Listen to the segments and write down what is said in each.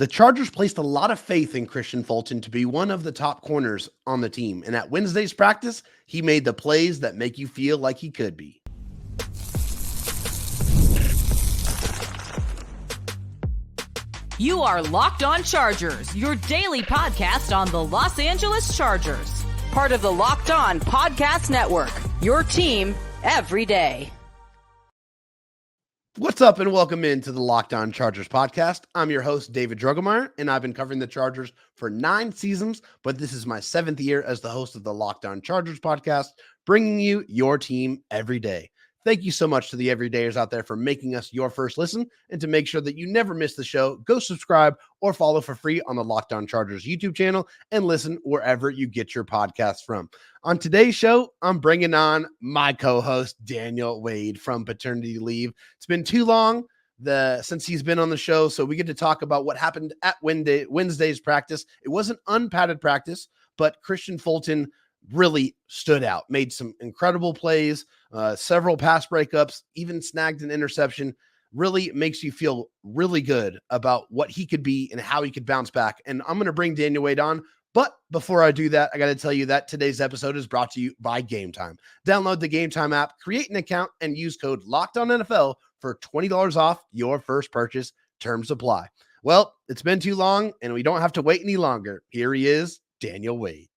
The Chargers placed a lot of faith in Kristian Fulton to be one of the top corners on the team, and at Wednesday's practice, he made the plays that make you feel like he could be. You are Locked On Chargers, your daily podcast on the Los Angeles Chargers. Part of the Locked On Podcast Network, your team every day. What's up, and welcome into the Locked On Chargers podcast. I'm your host, David Droegemeier, and I've been covering the Chargers for 9 seasons, but this is my 7th year as the host of the Locked On Chargers podcast, bringing you your team every day. Thank you so much to the everydayers out there for making us your first listen. And to make sure that you never miss the show, go subscribe or follow for free on the Locked On Chargers YouTube channel and listen wherever you get your podcasts from. On today's show, I'm bringing on my co-host, Daniel Wade from paternity leave. It's been too long since he's been on the show, so we get to talk about what happened at Wednesday's practice. It was an unpadded practice, but Kristian Fulton really stood out, made some incredible plays, several pass breakups, even snagged an interception. Really makes you feel really good about what he could be and how he could bounce back. And I'm going to bring Daniel Wade on. But before I do that, I got to tell you that today's episode is brought to you by GameTime. Download the GameTime app, create an account, and use code LOCKEDONNFL for $20 off your first purchase. Terms apply. Well, it's been too long, and we don't have to wait any longer. Here he is, Daniel Wade.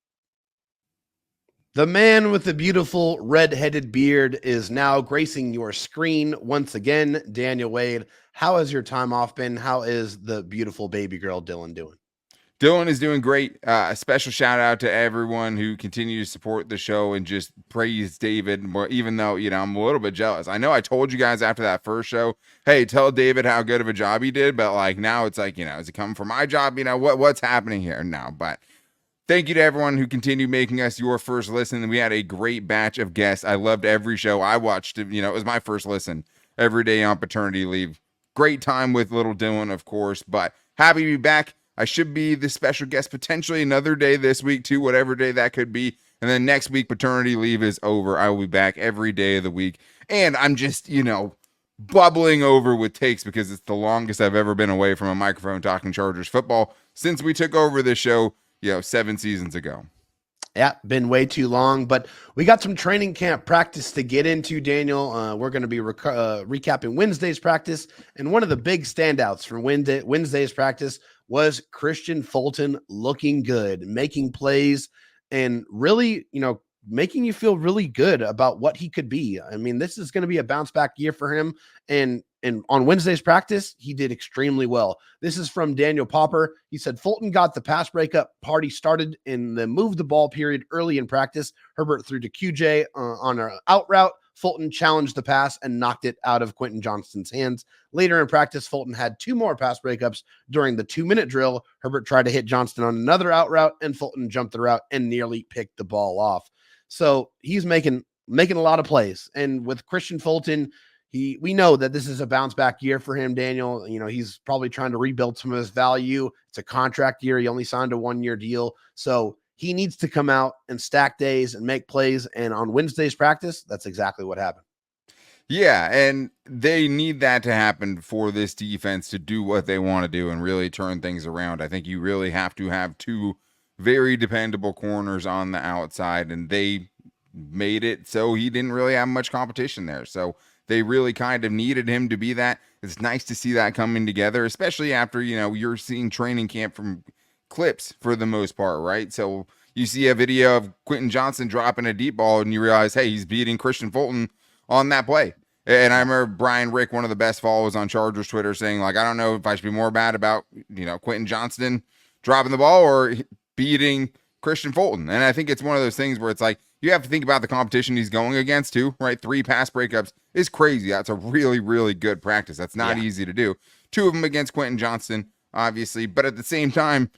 The man with the beautiful red-headed beard is now gracing your screen once again. Daniel Wade, how has your time off been? How is the beautiful baby girl Dylan doing? Dylan is doing great. A special shout out to everyone who continues to support the show and just praise David, even though, I'm a little bit jealous. I know I told you guys after that first show, hey, tell David how good of a job he did, but now it's is it coming from my job? What's happening here now? But thank you to everyone who continued making us your first listen. We had a great batch of guests. I loved every show I watched. It was my first listen every day on paternity leave. Great time with little Dylan, of course, but happy to be back. I should be the special guest potentially another day this week too, whatever day that could be. And then next week, paternity leave is over. I will be back every day of the week. And I'm just, bubbling over with takes because it's the longest I've ever been away from a microphone talking Chargers football since we took over this show, 7 seasons ago. Yeah, been way too long, but we got some training camp practice to get into, Daniel. We're going to be recapping Wednesday's practice, and one of the big standouts from Wednesday's practice was Kristian Fulton looking good, making plays, and really, making you feel really good about what he could be. I mean, this is going to be a bounce back year for him, and on Wednesday's practice, he did extremely well. This is from Daniel Popper. He said, Fulton got the pass breakup party started in the move the ball period early in practice. Herbert threw to QJ on an out route. Fulton challenged the pass and knocked it out of Quentin Johnston's hands. Later in practice, Fulton had 2 more pass breakups during the 2-minute drill. Herbert tried to hit Johnston on another out route, and Fulton jumped the route and nearly picked the ball off. So he's making a lot of plays. And with Kristian Fulton, we know that this is a bounce back year for him, Daniel. He's probably trying to rebuild some of his value. It's a contract year. He only signed a 1-year deal. So he needs to come out and stack days and make plays. And on Wednesday's practice, that's exactly what happened. Yeah, and they need that to happen for this defense to do what they want to do and really turn things around. I think you really have to have 2 very dependable corners on the outside, and they made it so he didn't really have much competition there. So they really kind of needed him to be that. It's nice to see that coming together, especially after, you're seeing training camp from clips for the most part, right? So you see a video of Quentin Johnston dropping a deep ball and you realize, hey, he's beating Kristian Fulton on that play. And I remember Brian Rick, one of the best followers on Chargers Twitter, saying, I don't know if I should be more bad about, Quentin Johnston dropping the ball or beating Kristian Fulton. And I think it's one of those things where it's you have to think about the competition he's going against too, right? 3 pass breakups is crazy. That's a really, really good practice. That's not easy to do. 2 of them against Quentin Johnston, obviously, but at the same time,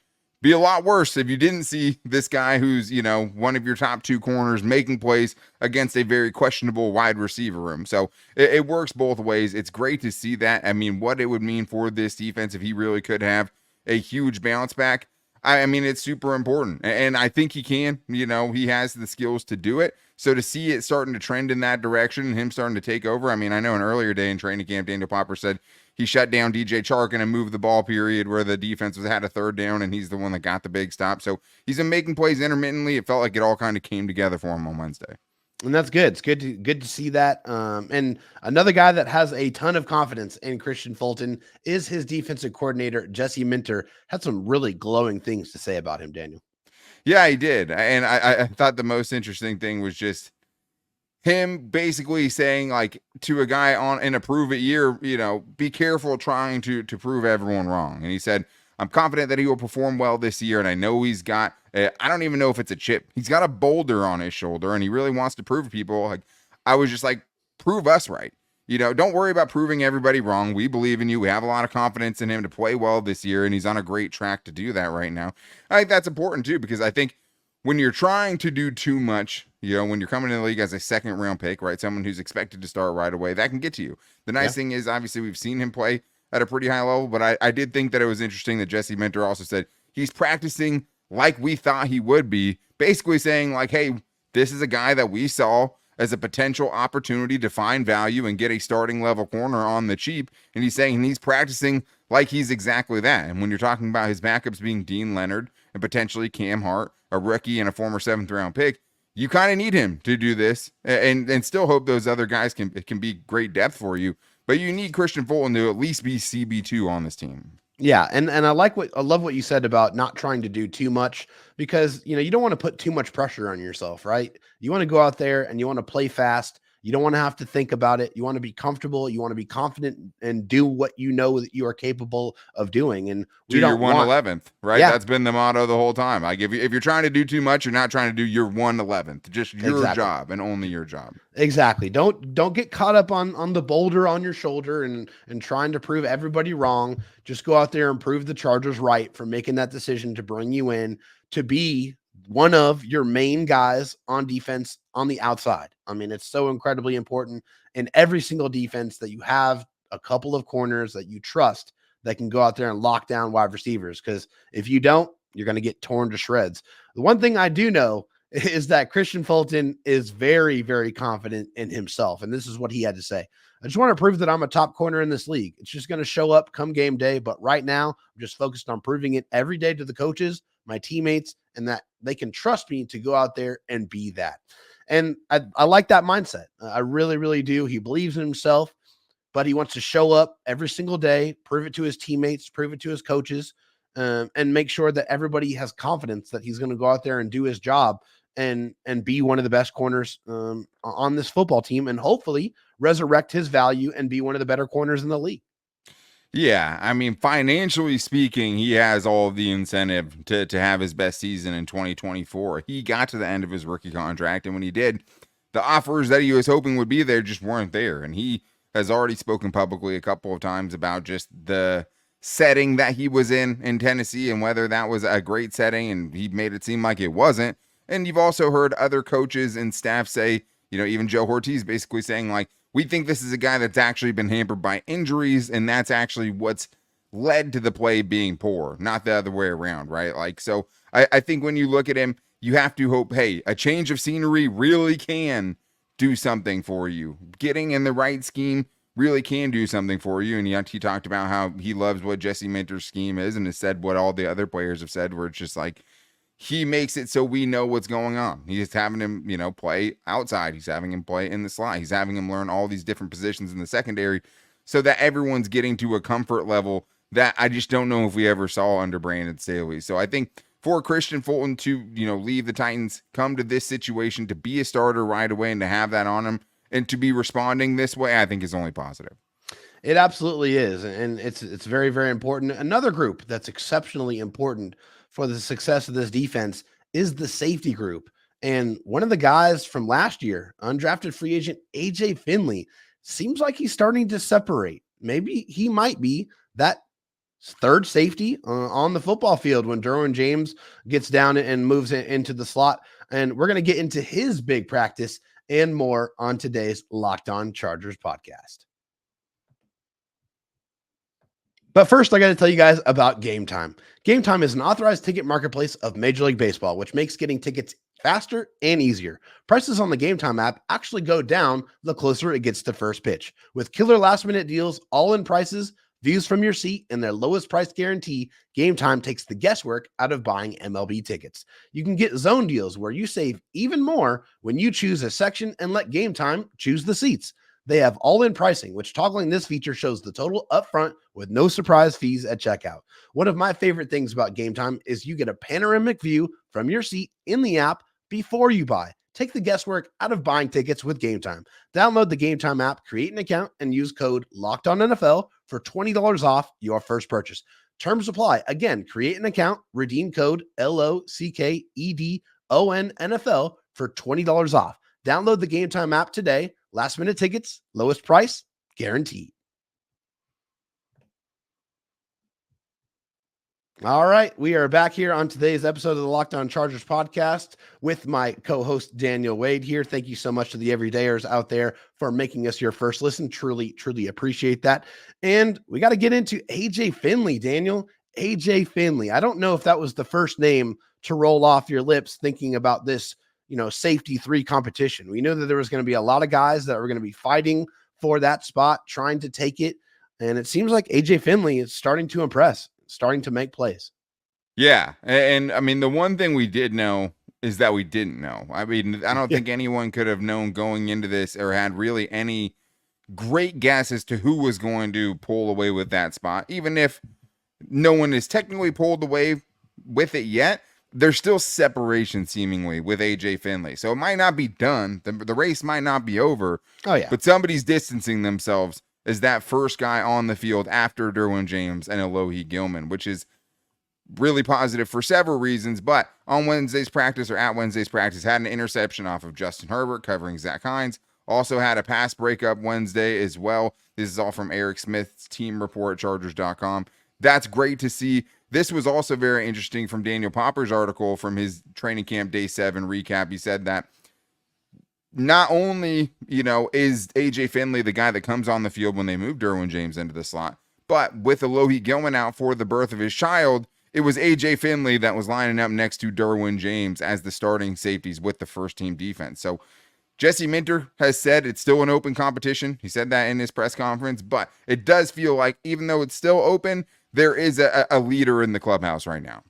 be a lot worse if you didn't see this guy who's, one of your top 2 corners making plays against a very questionable wide receiver room. So it works both ways. It's great to see that. I mean, what it would mean for this defense if he really could have a huge bounce back. I mean, it's super important, and I think he can. He has the skills to do it. So to see it starting to trend in that direction and him starting to take over, I mean, I know an earlier day in training camp, Daniel Popper said he shut down DJ Chark in a move the ball period where the defense had a third down and he's the one that got the big stop. So he's been making plays intermittently. It felt like it all kind of came together for him on Wednesday. And that's good. It's good to see that. And another guy that has a ton of confidence in Kristian Fulton is his defensive coordinator, Jesse Minter. Had some really glowing things to say about him, Daniel. Yeah, he did. And I thought the most interesting thing was just him basically saying, like, to a guy on in a prove it year, you know, be careful trying to prove everyone wrong. And he said, I'm confident that he will perform well this year. And I know he's got, I don't even know if it's a chip. He's got a boulder on his shoulder and he really wants to prove to people. Like, I was just like, prove us right. You know, don't worry about proving everybody wrong. We believe in you. We have a lot of confidence in him to play well this year. And he's on a great track to do that right now. I think that's important too, because I think when you're trying to do too much, you know, when you're coming in the league as a second round pick, right? Someone who's expected to start right away, that can get to you. The nice thing is, obviously, we've seen him play at a pretty high level, but I did think that it was interesting that Jesse Minter also said he's practicing like we thought he would be, basically saying like, hey, this is a guy that we saw as a potential opportunity to find value and get a starting level corner on the cheap. And he's saying he's practicing like he's exactly that. And when you're talking about his backups being Dean Leonard and potentially Cam Hart, a rookie and a former 7th round pick, you kind of need him to do this and still hope those other guys can be great depth for you. But you need Kristian Fulton to at least be CB2 on this team. Yeah, and I love what you said about not trying to do too much, because you know you don't want to put too much pressure on yourself, right? You want to go out there and you want to play fast. You don't want to have to think about it. You want to be comfortable. You want to be confident and do what you know that you are capable of doing. And we do don't your 1/11th, right? Yeah. That's been the motto the whole time. Like if you're trying to do too much, you're not trying to do your 1/11th. Just your job and only your job. Exactly. Don't get caught up on the boulder on your shoulder and trying to prove everybody wrong. Just go out there and prove the Chargers right for making that decision to bring you in to be one of your main guys on defense on the outside. I mean, it's so incredibly important in every single defense that you have a couple of corners that you trust that can go out there and lock down wide receivers. Because if you don't, you're going to get torn to shreds. The one thing I do know is that Kristian Fulton is very, very confident in himself. And this is what he had to say. I just want to prove that I'm a top corner in this league. It's just going to show up come game day. But right now, I'm just focused on proving it every day to the coaches, my teammates, and that they can trust me to go out there and be that. And I like that mindset. I really, really do. He believes in himself, but he wants to show up every single day, prove it to his teammates, prove it to his coaches, and make sure that everybody has confidence that he's going to go out there and do his job and be one of the best corners on this football team, and hopefully resurrect his value and be one of the better corners in the league. Yeah, I mean, financially speaking, he has all the incentive to have his best season in 2024. He got to the end of his rookie contract, and when he did, the offers that he was hoping would be there just weren't there. And he has already spoken publicly a couple of times about just the setting that he was in Tennessee and whether that was a great setting, and he made it seem like it wasn't. And you've also heard other coaches and staff say, you know, even Joe Ortiz basically saying, like, we think this is a guy that's actually been hampered by injuries, and that's actually what's led to the play being poor, not the other way around, right? Like, so I think when you look at him, you have to hope, hey, a change of scenery really can do something for you. Getting in the right scheme really can do something for you. And he talked about how he loves what Jesse Minter's scheme is and has said what all the other players have said, where it's just like, he makes it so we know what's going on. He's having him, you know, play outside. He's having him play in the slot. He's having him learn all these different positions in the secondary so that everyone's getting to a comfort level that I just don't know if we ever saw under Brandon Staley. So I think for Kristian Fulton to, you know, leave the Titans, come to this situation, to be a starter right away and to have that on him and to be responding this way, I think is only positive. It absolutely is. And it's very, very important. Another group that's exceptionally important for the success of this defense is the safety group. And one of the guys from last year, undrafted free agent AJ Finley, seems like he's starting to separate. Maybe he might be that third safety on the football field when Derwin James gets down and moves into the slot. And we're going to get into his big practice and more on today's Locked On Chargers podcast. But first, I got to tell you guys about GameTime. GameTime is an authorized ticket marketplace of Major League Baseball, which makes getting tickets faster and easier. Prices on the GameTime app actually go down the closer it gets to first pitch. With killer last-minute deals, all-in prices, views from your seat, and their lowest price guarantee, GameTime takes the guesswork out of buying MLB tickets. You can get zone deals where you save even more when you choose a section and let GameTime choose the seats. They have all-in pricing, which toggling this feature shows the total upfront with no surprise fees at checkout. One of my favorite things about GameTime is you get a panoramic view from your seat in the app before you buy. Take the guesswork out of buying tickets with GameTime. Download the GameTime app, create an account, and use code LOCKEDONNFL for $20 off your first purchase. Terms apply. Again, create an account, redeem code LOCKEDONNFL for $20 off. Download the GameTime app today. Last minute tickets, lowest price, guaranteed. All right, we are back here on today's episode of the Locked On Chargers podcast with my co-host Daniel Wade here. Thank you so much to the everydayers out there for making us your first listen. Truly, truly appreciate that. And we got to get into AJ Finley, Daniel. AJ Finley. I don't know if that was the first name to roll off your lips thinking about this, safety 3 competition. We knew that there was going to be a lot of guys that were going to be fighting for that spot, trying to take it. And it seems like AJ Finley is starting to impress, starting to make plays. Yeah. And I mean, the one thing we did know is that we didn't know. I mean, I don't think anyone could have known going into this or had really any great guess as to who was going to pull away with that spot. Even if no one is technically pulled away with it yet, there's still separation seemingly with AJ Finley. So it might not be done. The race might not be over. Oh, yeah. But somebody's distancing themselves as that first guy on the field after Derwin James and Alohi Gilman, which is really positive for several reasons. But on Wednesday's practice had an interception off of Justin Herbert covering Zach Hines. Also had a pass breakup Wednesday as well. This is all from Eric Smith's team report, Chargers.com. That's great to see. This was also very interesting from Daniel Popper's article from his training camp day 7 recap. He said that not only, is AJ Finley the guy that comes on the field when they move Derwin James into the slot, but with Alohi Gilman out for the birth of his child, it was AJ Finley that was lining up next to Derwin James as the starting safeties with the first team defense. So Jesse Minter has said it's still an open competition. He said that in his press conference, but it does feel like even though it's still open, there is a leader in the clubhouse right now.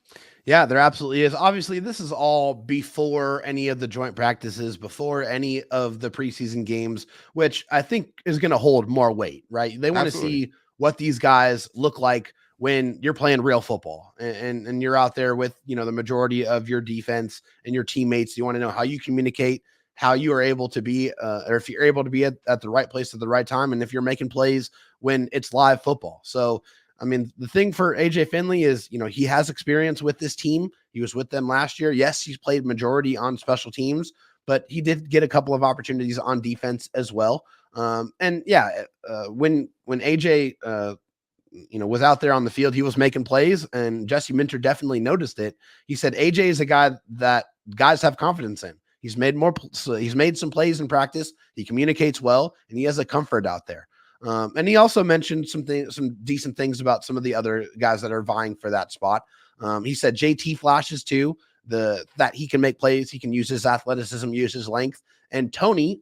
Yeah, there absolutely is. Obviously, this is all before any of the joint practices, before any of the preseason games, which I think is going to hold more weight, right? They want to see what these guys look like when you're playing real football and you're out there with, the majority of your defense and your teammates. You want to know how you communicate, how you are able to be, or if you're able to be at the right place at the right time, and if you're making plays when it's live football. So, I mean, the thing for AJ Finley is, he has experience with this team. He was with them last year. Yes, he's played majority on special teams, but he did get a couple of opportunities on defense as well. When AJ, was out there on the field, he was making plays, and Jesse Minter definitely noticed it. He said AJ is a guy that guys have confidence in. He's made some plays in practice. He communicates well, and he has a comfort out there. And he also mentioned some decent things about some of the other guys that are vying for that spot. He said JT flashes too, that he can make plays. He can use his athleticism, use his length. And Tony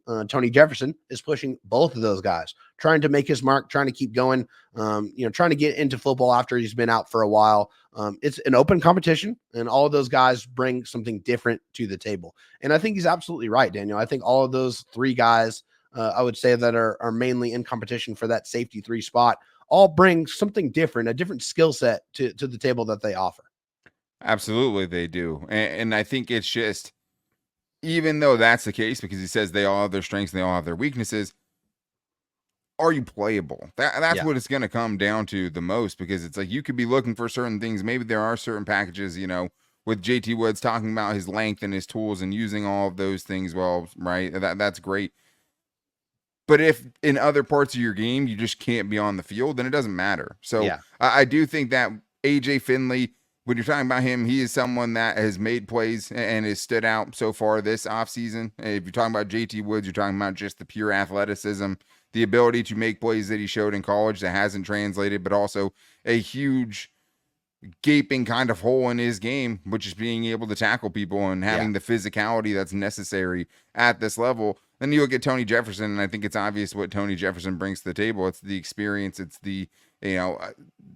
Jefferson is pushing both of those guys, trying to make his mark, trying to keep going, trying to get into football after he's been out for a while. It's an open competition, and all of those guys bring something different to the table. And I think he's absolutely right, Daniel. I think all of those 3 guys, I would say that are mainly in competition for that safety 3 spot, all bring something different, a different skill set to the table that they offer. Absolutely, they do. And I think it's just, even though that's the case, because he says they all have their strengths and they all have their weaknesses, are you playable? That's what it's going to come down to the most, because it's like you could be looking for certain things. Maybe there are certain packages, with JT Woods talking about his length and his tools and using all of those things well, right? That's great. But if in other parts of your game you just can't be on the field, then it doesn't matter. So I do think that AJ Finley, when you're talking about him, he is someone that has made plays and has stood out so far this offseason. If you're talking about JT Woods, you're talking about just the pure athleticism, the ability to make plays that he showed in college that hasn't translated, but also a huge gaping kind of hole in his game, which is being able to tackle people and having the physicality that's necessary at this level. Then you look at Tony Jefferson, and I think it's obvious what Tony Jefferson brings to the table. It's the experience. It's the,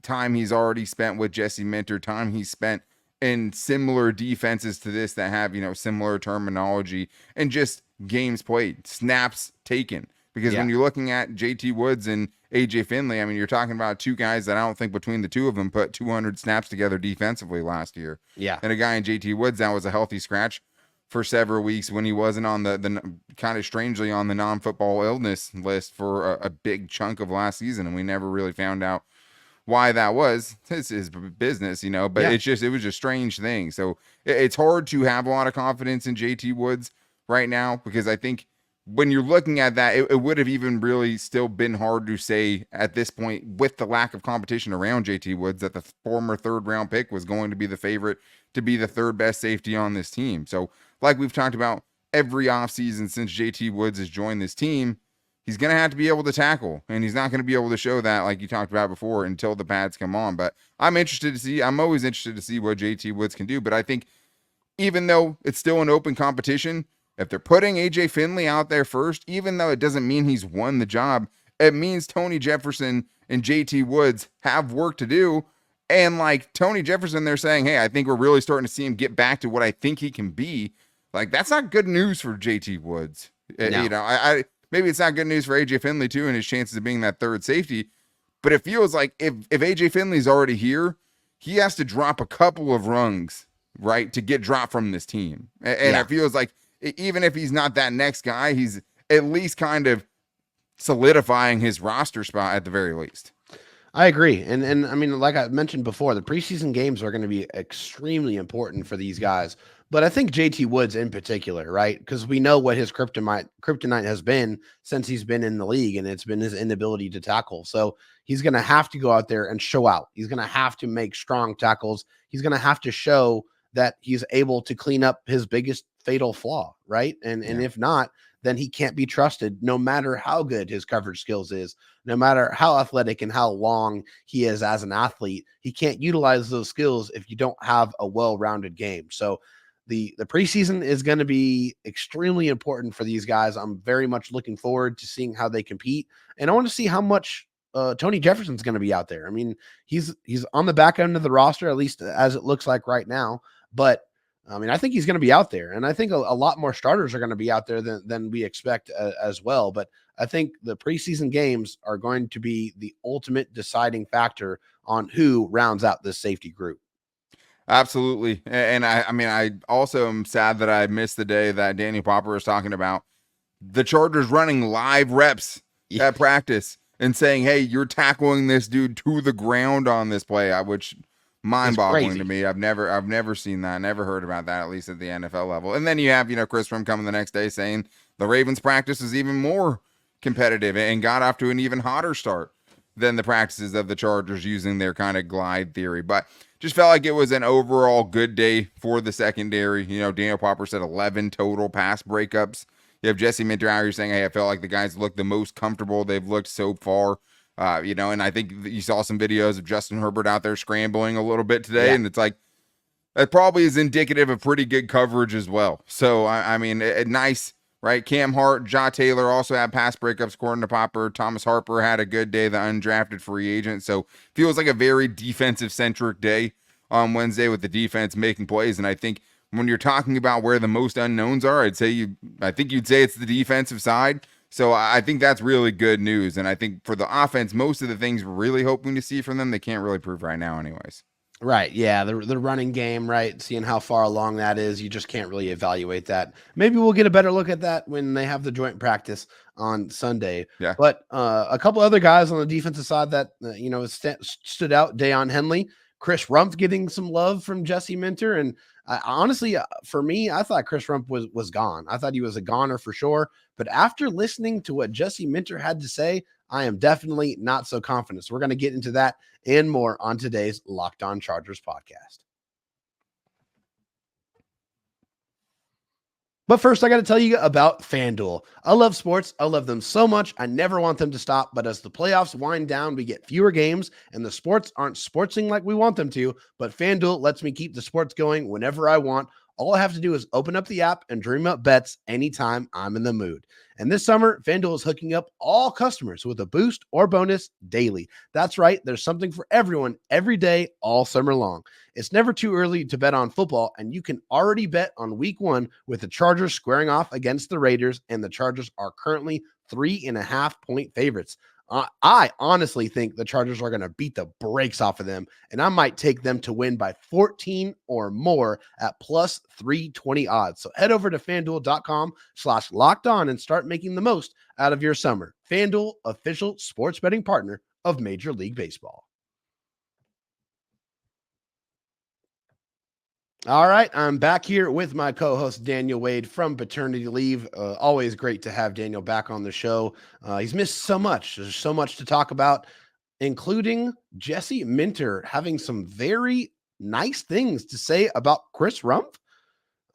time he's already spent with Jesse Minter, time he's spent in similar defenses to this that have, similar terminology and just games played, snaps taken. Because when you're looking at JT Woods and AJ Finley, I mean, you're talking about two guys that I don't think between the two of them put 200 snaps together defensively last year. Yeah. And a guy in JT Woods that was a healthy scratch for several weeks when he wasn't on the kind of strangely on the non-football illness list for a big chunk of last season. And we never really found out why that was. It's his business, but it was a strange thing. So it's hard to have a lot of confidence in JT Woods right now, because I think when you're looking at that, it would have even really still been hard to say at this point, with the lack of competition around JT Woods, that the former 3rd round pick was going to be the favorite to be the 3rd best safety on this team. So like we've talked about every offseason since JT Woods has joined this team, he's going to have to be able to tackle, and he's not going to be able to show that, like you talked about before, until the pads come on. But I'm always interested to see what JT Woods can do. But I think even though it's still an open competition, if they're putting AJ Finley out there first, even though it doesn't mean he's won the job, it means Tony Jefferson and JT Woods have work to do. And like Tony Jefferson, they're saying, hey, I think we're really starting to see him get back to what I think he can be. Like, that's not good news for JT Woods. No. Maybe it's not good news for AJ Finley too, and his chances of being that 3rd safety. But it feels like if AJ Finley's already here, he has to drop a couple of rungs, right, to get dropped from this team. And it feels like even if he's not that next guy, he's at least kind of solidifying his roster spot at the very least. I agree. And I mean, like I mentioned before, the preseason games are going to be extremely important for these guys. But I think JT Woods in particular, right? Because we know what his kryptonite has been since he's been in the league, and it's been his inability to tackle. So he's going to have to go out there and show out. He's going to have to make strong tackles. He's going to have to show that he's able to clean up his biggest fatal flaw, right? And if not, then he can't be trusted, no matter how good his coverage skills is, no matter how athletic and how long he is as an athlete. He can't utilize those skills if you don't have a well-rounded game. So the preseason is going to be extremely important for these guys. I'm very much looking forward to seeing how they compete, and I want to see how much Tony Jefferson's going to be out there. I mean, he's on the back end of the roster, at least as it looks like right now, but I mean, I think he's going to be out there, and I think a lot more starters are going to be out there than we expect as well. But I think the preseason games are going to be the ultimate deciding factor on who rounds out this safety group. Absolutely. And I also am sad that I missed the day that Daniel Popper was talking about the Chargers running live reps at practice and saying, hey, you're tackling this dude to the ground on this play, which mind-boggling to me. I've never seen that. Never heard about that, at least at the NFL level. And then you have, Chris Rumph coming the next day saying the Ravens practice is even more competitive and got off to an even hotter start than the practices of the Chargers using their kind of glide theory. But just felt like it was an overall good day for the secondary. Daniel Popper said 11 total pass breakups. You have Jesse Minter out here saying, hey, I felt like the guys looked the most comfortable they've looked so far. And I think you saw some videos of Justin Herbert out there scrambling a little bit today. Yeah. And it's like, that probably is indicative of pretty good coverage as well. So, nice, right? Cam Hart, Ja Taylor also had pass breakups according to Popper. Thomas Harper had a good day, the undrafted free agent. So feels like a very defensive-centric day on Wednesday with the defense making plays. And I think when you're talking about where the most unknowns are, I think you'd say it's the defensive side. So I think that's really good news. And I think for the offense, most of the things we're really hoping to see from them, they can't really prove right now anyways. Right. Yeah. The running game, right. Seeing how far along that is, you just can't really evaluate that. Maybe we'll get a better look at that when they have the joint practice on Sunday. Yeah. But a couple other guys on the defensive side that, stood out, Deon Henley, Chris Rumph getting some love from Jesse Minter. And honestly, for me, I thought Chris Rumph was gone. I thought he was a goner for sure. But after listening to what Jesse Minter had to say, I am definitely not so confident. So we're going to get into that and more on today's Locked On Chargers podcast. But first, I got to tell you about FanDuel. I love sports. I love them so much. I never want them to stop. But as the playoffs wind down, we get fewer games, and the sports aren't sportsing like we want them to. But FanDuel lets me keep the sports going whenever I want, All I have to do is open up the app and dream up bets anytime I'm in the mood. And this summer, FanDuel is hooking up all customers with a boost or bonus daily. That's right, there's something for everyone every day, all summer long. It's never too early to bet on football, and you can already bet on week 1 with the Chargers squaring off against the Raiders, and the Chargers are currently 3.5-point favorites. I honestly think the Chargers are going to beat the brakes off of them, and I might take them to win by 14 or more at plus 320 odds. So head over to FanDuel.com/lockedon and start making the most out of your summer. FanDuel, official sports betting partner of Major League Baseball. All right, I'm back here with my co-host Daniel Wade from paternity leave. Always great to have Daniel back on the show. He's missed so much. There's so much to talk about, including Jesse Minter having some very nice things to say about Chris Rumph.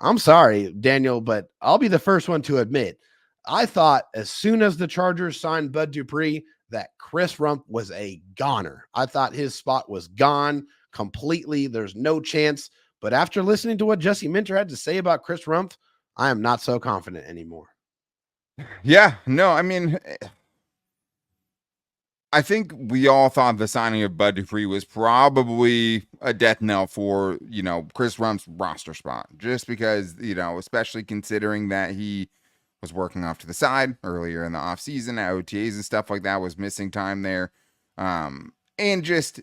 I'm sorry, Daniel, but I'll be the first one to admit, I thought as soon as the Chargers signed Bud Dupree that Chris Rumph was a goner. I thought his spot was gone completely. There's no chance. But after listening to what Jesse Minter had to say about Chris Rumph, I am not so confident anymore. Yeah, no, I mean, I think we all thought the signing of Bud Dupree was probably a death knell for, Chris Rumph's roster spot, just because, especially considering that he was working off to the side earlier in the offseason at OTAs and stuff like that, was missing time there. And just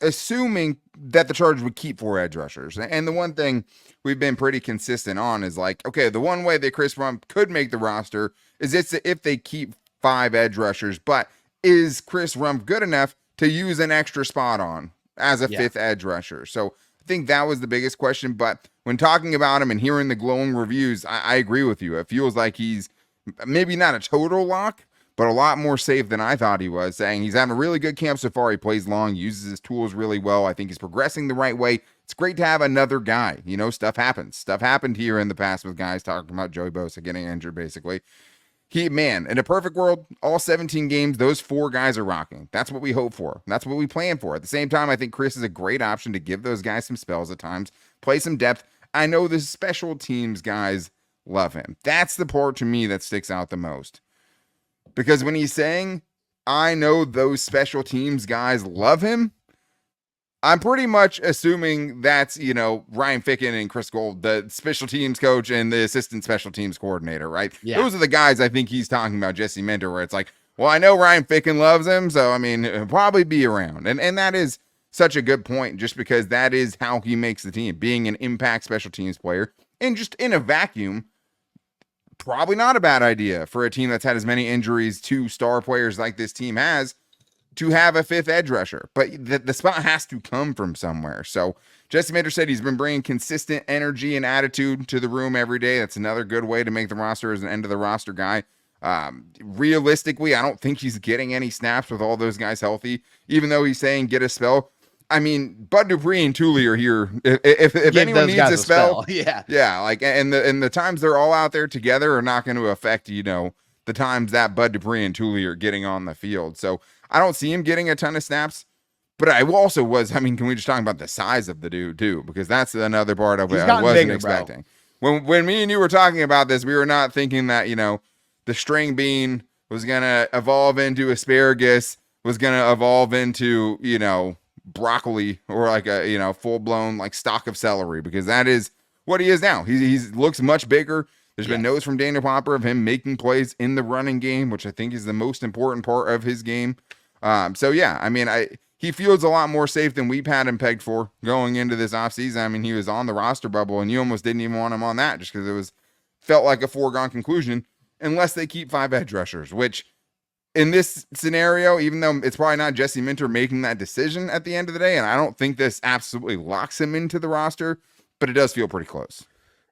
assuming that the Chargers would keep 4 edge rushers. And the one thing we've been pretty consistent on is like, okay, the one way that Chris Rumph could make the roster is if they keep 5 edge rushers, but is Chris Rumph good enough to use an extra spot on as a 5th edge rusher? So I think that was the biggest question. But when talking about him and hearing the glowing reviews, I agree with you. It feels like he's maybe not a total lock, but a lot more safe than I thought he was, saying he's having a really good camp so far. He plays long, uses his tools really well. I think he's progressing the right way. It's great to have another guy. Stuff happens. Stuff happened here in the past with guys talking about Joey Bosa getting injured, basically. In a perfect world, all 17 games, those 4 guys are rocking. That's what we hope for. That's what we plan for. At the same time, I think Chris is a great option to give those guys some spells at times, play some depth. I know the special teams guys love him. That's the part to me that sticks out the most. Because when he's saying, I know those special teams guys love him, I'm pretty much assuming that's, Ryan Ficken and Chris Gold, the special teams coach and the assistant special teams coordinator, right? Yeah. Those are the guys I think he's talking about, Jesse Minter, where it's like, well, I know Ryan Ficken loves him, so, he'll probably be around. And that is such a good point, just because that is how he makes the team, being an impact special teams player. And just in a vacuum, probably not a bad idea for a team that's had as many injuries to star players like this team has to have a 5th edge rusher. But the spot has to come from somewhere. So Jesse Minter said he's been bringing consistent energy and attitude to the room every day. That's another good way to make the roster as an end of the roster guy. Realistically, I don't think he's getting any snaps with all those guys healthy, even though he's saying get a spell. Bud Dupree and Thule are here. If anyone needs a spell, yeah. Like, and the times they're all out there together are not going to affect, the times that Bud Dupree and Thule are getting on the field. So I don't see him getting a ton of snaps. But I also can we just talk about the size of the dude too? Because that's another part of it I wasn't expecting. When me and you were talking about this, we were not thinking that, the string bean was going to evolve into asparagus, was going to evolve into, broccoli, or like a full-blown like stalk of celery, because that is what he is now. He looks much bigger. There's been notes from Daniel Popper of him making plays in the running game, which I think is the most important part of his game. He feels a lot more safe than we've had him pegged for going into this offseason. He was on the roster bubble, and you almost didn't even want him on that, just because felt like a foregone conclusion unless they keep 5 edge rushers, which in this scenario, even though it's probably not Jesse Minter making that decision at the end of the day, and I don't think this absolutely locks him into the roster, but it does feel pretty close.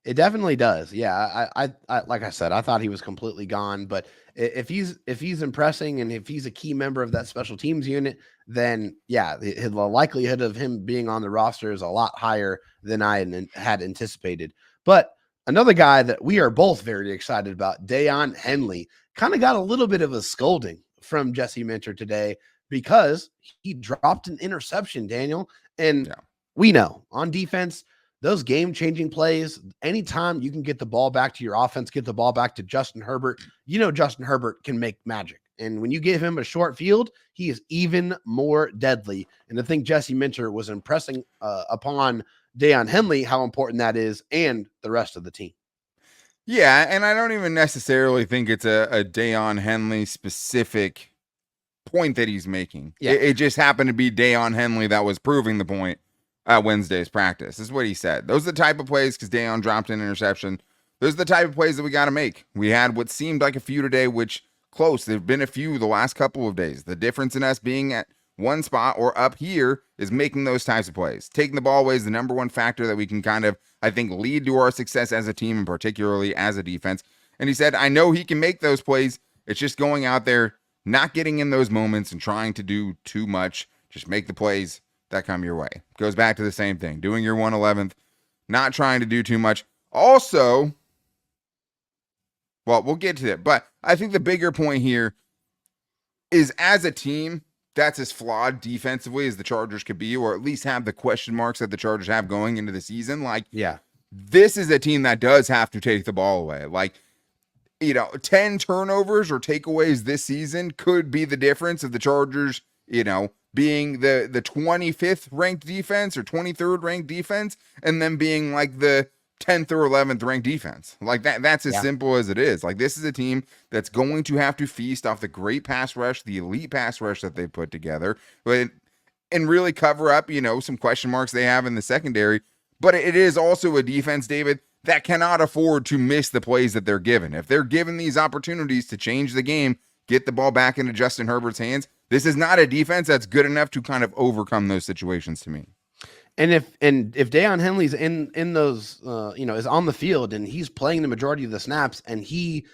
It definitely does. Yeah. I like I said, I thought he was completely gone, but if he's impressing and if he's a key member of that special teams unit, then the likelihood of him being on the roster is a lot higher than I had anticipated. But another guy that we are both very excited about, Deon Henley, kind of got a little bit of a scolding from Jesse Minter today because he dropped an interception, Daniel. And we know on defense, those game-changing plays, anytime you can get the ball back to your offense, get the ball back to Justin Herbert, Justin Herbert can make magic. And when you give him a short field, he is even more deadly. And I think Jesse Minter was impressing upon Deon Henley how important that is and the rest of the team. Yeah, and I don't even necessarily think it's a Deon Henley specific point that he's making. Yeah. It just happened to be Deon Henley that was proving the point at Wednesday's practice. This is what he said. Those are the type of plays, because Deon dropped an interception. Those are the type of plays that we got to make. We had what seemed like a few today, which close. There have been a few the last couple of days. The difference in us being at one spot or up here is making those types of plays. Taking the ball away is the number one factor that we can kind of, I think, lead to our success as a team and particularly as a defense. And he said, I know he can make those plays. It's just going out there, not getting in those moments and trying to do too much. Just make the plays that come your way. Goes back to the same thing. Doing your 111th, not trying to do too much. Also, well, we'll get to it, but I think the bigger point here is as a team, that's as flawed defensively as the Chargers could be, or at least have the question marks that the Chargers have going into the season. Like, yeah, this is a team that does have to take the ball away. Like, 10 turnovers or takeaways this season could be the difference of the Chargers, being the 25th ranked defense or 23rd ranked defense, and then being like the 10th or 11th ranked defense. Like that's as simple as it is. Like, this is a team that's going to have to feast off the great pass rush, the elite pass rush that they put together, and really cover up, some question marks they have in the secondary. But it is also a defense, David, that cannot afford to miss the plays that they're given. If they're given these opportunities to change the game, get the ball back into Justin Herbert's hands, this is not a defense that's good enough to kind of overcome those situations to me. And if Deon Henley's in those, is on the field and he's playing the majority of the snaps and he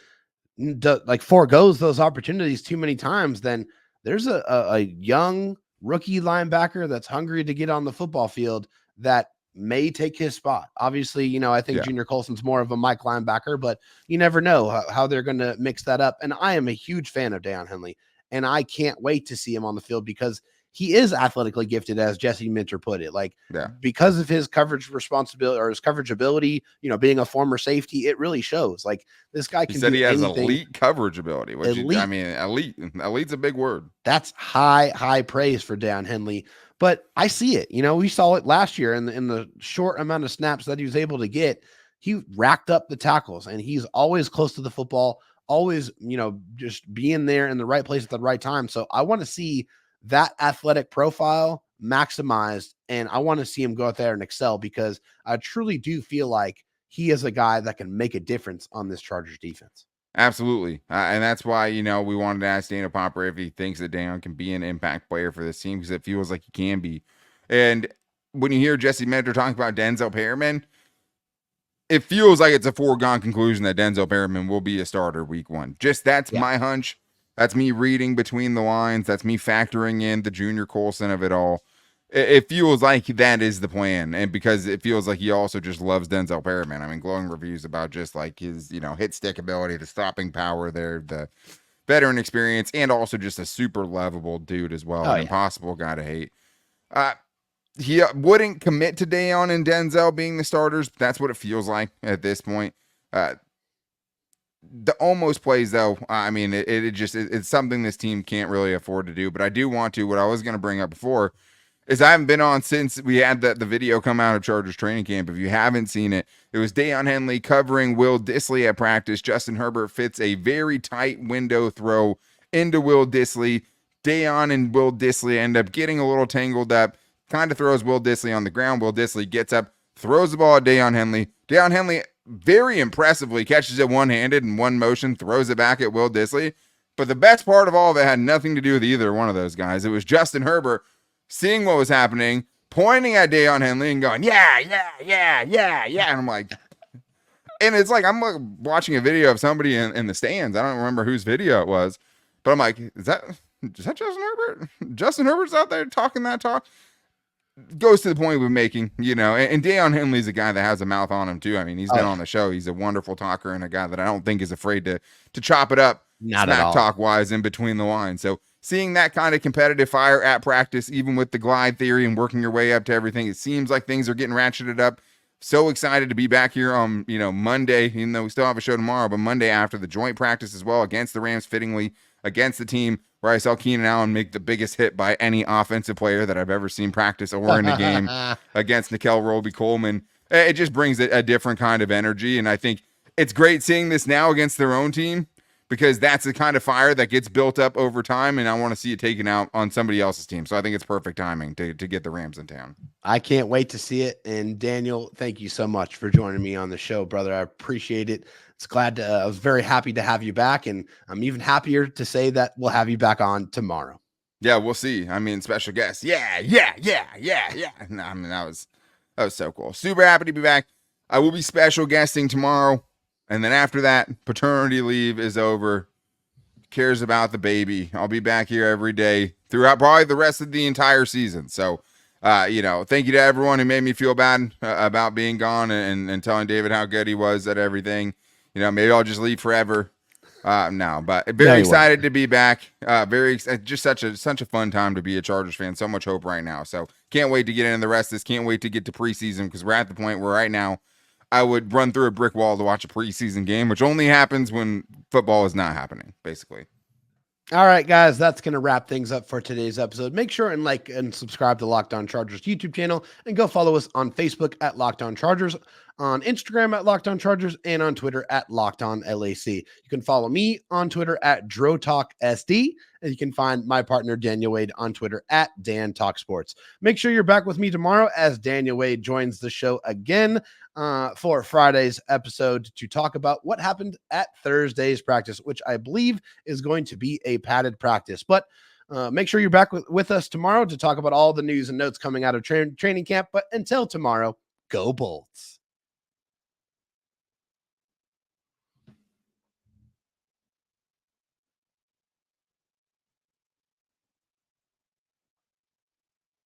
foregoes those opportunities too many times, then there's a young rookie linebacker that's hungry to get on the football field that may take his spot. Obviously, I think Junior Colson's more of a Mike linebacker, but you never know how they're going to mix that up. And I am a huge fan of Deon Henley, and I can't wait to see him on the field because he is athletically gifted, as Jesse Minter put it. Because of his coverage responsibility or his coverage ability, being a former safety, it really shows. Like, this guy can. He said he has elite coverage ability. Elite. Elite's a big word. That's high praise for Deon Henley. But I see it. We saw it last year in the short amount of snaps that he was able to get. He racked up the tackles, and he's always close to the football. Always, just being there in the right place at the right time. So I want to see that athletic profile maximized, and I want to see him go out there and excel because I truly do feel like he is a guy that can make a difference on this Chargers defense. Absolutely. And that's why, we wanted to ask Dana Popper if he thinks that Deon can be an impact player for this team, because it feels like he can be. And when you hear Jesse Minter talking about Denzel Perryman, it feels like it's a foregone conclusion that Denzel Perryman will be a starter week 1. That's my hunch. That's me reading between the lines. That's me factoring in the Junior Colson of it all. It feels like that is the plan. And because it feels like he also just loves Denzel Perryman. I mean, glowing reviews about just like his, hit stick ability, the stopping power there, the veteran experience, and also just a super lovable dude as well. Impossible guy to hate. He wouldn't commit to Deon and Denzel being the starters. That's what it feels like at this point. The almost plays, though, it's something this team can't really afford to do. But I do want to, what I was going to bring up before, is I haven't been on since we had the video come out of Chargers training camp. If you haven't seen it, it was Deon Henley covering Willdley at practice. Justin Herbert fits a very tight window throw into Willdley. Deon and Willdley end up getting a little tangled up, kind of throws Willdley on the ground. Willdley gets up, throws the ball at Deon Henley. Deon Henley very impressively catches it one-handed in one motion, throws it back at Willdley. But the best part of all of it had nothing to do with either one of those guys. It was Justin Herbert seeing what was happening, pointing at Deon Henley and going, yeah. And I'm like, and it's like, I'm watching a video of somebody in the stands. I don't remember whose video it was, but I'm like, is that Justin Herbert? Justin Herbert's out there talking that talk. Goes to the point we're making, and Deon Henley's a guy that has a mouth on him too. I mean, he's been on the show. He's a wonderful talker and a guy that I don't think is afraid to chop it up, not smack talk wise, in between the lines. So seeing that kind of competitive fire at practice, even with the glide theory and working your way up to everything, it seems like things are getting ratcheted up So excited to be back here on, Monday, even though we still have a show tomorrow, but Monday after the joint practice as well against the Rams, fittingly against the team where I saw Keenan Allen make the biggest hit by any offensive player that I've ever seen practice or in a game against Alohi Gilman. It just brings a different kind of energy. And I think it's great seeing this now against their own team, because that's the kind of fire that gets built up over time, and I want to see it taken out on somebody else's team. So I think it's perfect timing to get the Rams in town. I can't wait to see it. And Daniel, thank you so much for joining me on the show, brother. I appreciate it. I was very happy to have you back, and I'm even happier to say that we'll have you back on tomorrow. Yeah, we'll see. I mean, special guest. Yeah. No, I mean, that was so cool. Super happy to be back. I will be special guesting tomorrow. And then after that, paternity leave is over. Cares about the baby. I'll be back here every day throughout probably the rest of the entire season. So, thank you to everyone who made me feel bad about being gone and telling David how good he was at everything. Maybe I'll just leave forever. No, but very excited to be back. Just such a fun time to be a Chargers fan. So much hope right now. So can't wait to get into the rest of this. Can't wait to get to preseason, because we're at the point where right now I would run through a brick wall to watch a preseason game, which only happens when football is not happening, basically. All right, guys, that's going to wrap things up for today's episode. Make sure and like and subscribe to Locked On Chargers YouTube channel, and go follow us on Facebook at Locked On Chargers, on Instagram at Locked On Chargers, and on Twitter at Locked On LAC. You can follow me on Twitter at DroTalkSD, and you can find my partner Daniel Wade on Twitter at DanTalkSports. Make sure you're back with me tomorrow as Daniel Wade joins the show again for Friday's episode to talk about what happened at Thursday's practice, which I believe is going to be a padded practice. But make sure you're back with us tomorrow to talk about all the news and notes coming out of training camp. But until tomorrow, go Bolts.